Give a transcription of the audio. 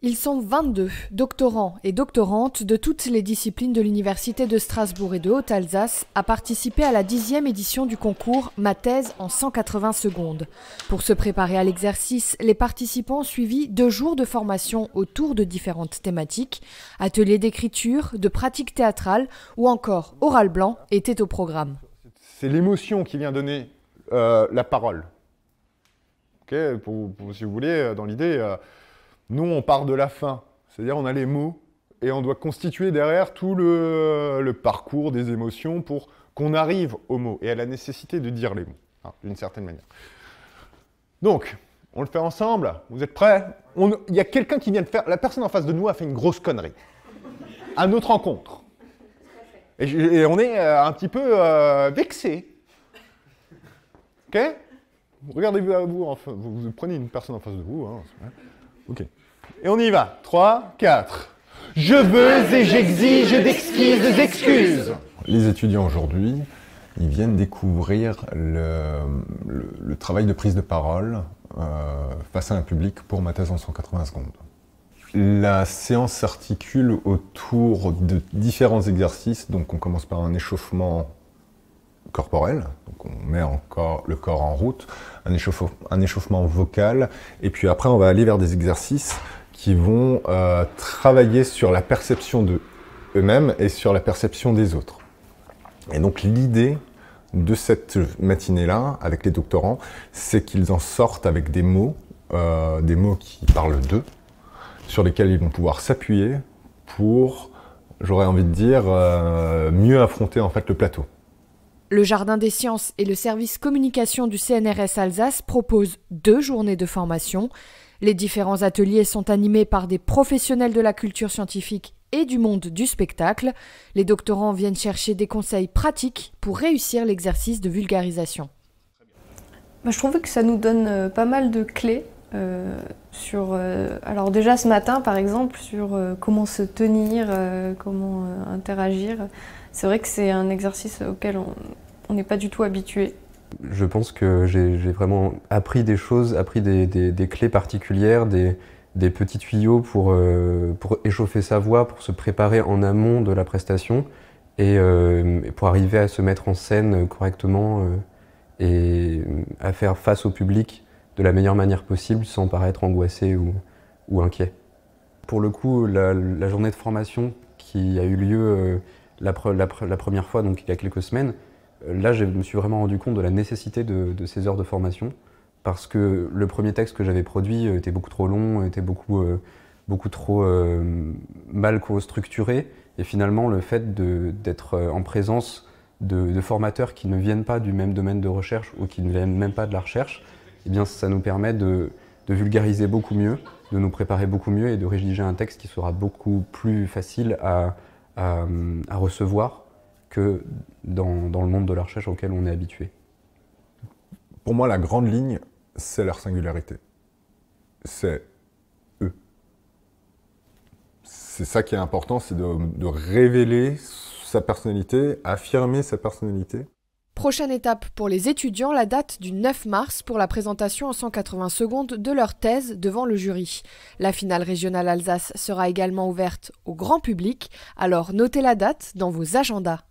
Ils sont 22, doctorants et doctorantes de toutes les disciplines de l'Université de Strasbourg et de Haute-Alsace à participer à la 10e édition du concours Ma thèse en 180 secondes. Pour se préparer à l'exercice, les participants ont suivi 2 jours de formation autour de différentes thématiques. Ateliers d'écriture, de pratique théâtrale ou encore oral blanc étaient au programme. C'est l'émotion qui vient donner la parole. Okay, si vous voulez, dans l'idée... Nous, on part de la fin, c'est-à-dire on a les mots et on doit constituer derrière tout le parcours des émotions pour qu'on arrive aux mots et à la nécessité de dire les mots, hein, d'une certaine manière. Donc, on le fait ensemble, vous êtes prêts? Il y a quelqu'un qui vient de faire, la personne en face de nous a fait une grosse connerie à notre rencontre. Et on est un petit peu vexé. Ok? Regardez-vous à vous, enfin, vous prenez une personne en face de vous, hein, ok. Et on y va. 3, 4. Je veux et j'exige d'exquises excuses. Les étudiants aujourd'hui, ils viennent découvrir le travail de prise de parole face à un public pour ma thèse en 180 secondes. La séance s'articule autour de différents exercices. Donc on commence par un échauffement corporel, donc on met encore le corps en route, un échauffement vocal, et puis après on va aller vers des exercices qui vont travailler sur la perception de eux-mêmes et sur la perception des autres. Et donc l'idée de cette matinée-là, avec les doctorants, c'est qu'ils en sortent avec des mots qui parlent d'eux, sur lesquels ils vont pouvoir s'appuyer pour, j'aurais envie de dire, mieux affronter en fait le plateau. Le Jardin des Sciences et le service communication du CNRS Alsace proposent 2 journées de formation. Les différents ateliers sont animés par des professionnels de la culture scientifique et du monde du spectacle. Les doctorants viennent chercher des conseils pratiques pour réussir l'exercice de vulgarisation. Je trouvais que ça nous donne pas mal de clés alors déjà ce matin par exemple sur comment se tenir, comment interagir. C'est vrai que c'est un exercice auquel on n'est pas du tout habitué. Je pense que j'ai vraiment appris des choses, appris des clés particulières, des petits tuyaux pour échauffer sa voix, pour se préparer en amont de la prestation et pour arriver à se mettre en scène correctement et à faire face au public de la meilleure manière possible sans paraître angoissé ou inquiet. Pour le coup, la journée de formation qui a eu lieu la première fois, donc il y a quelques semaines, là je me suis vraiment rendu compte de la nécessité de ces heures de formation parce que le premier texte que j'avais produit était beaucoup trop long, était beaucoup trop mal structuré et finalement le fait d'être en présence de formateurs qui ne viennent pas du même domaine de recherche ou qui ne viennent même pas de la recherche, eh bien ça nous permet de vulgariser beaucoup mieux, de nous préparer beaucoup mieux et de rédiger un texte qui sera beaucoup plus facile à recevoir que dans le monde de la recherche auquel on est habitué. Pour moi, la grande ligne, c'est leur singularité. C'est eux. C'est ça qui est important, c'est de révéler sa personnalité, affirmer sa personnalité. Prochaine étape pour les étudiants, la date du 9 mars pour la présentation en 180 secondes de leur thèse devant le jury. La finale régionale Alsace sera également ouverte au grand public, alors notez la date dans vos agendas.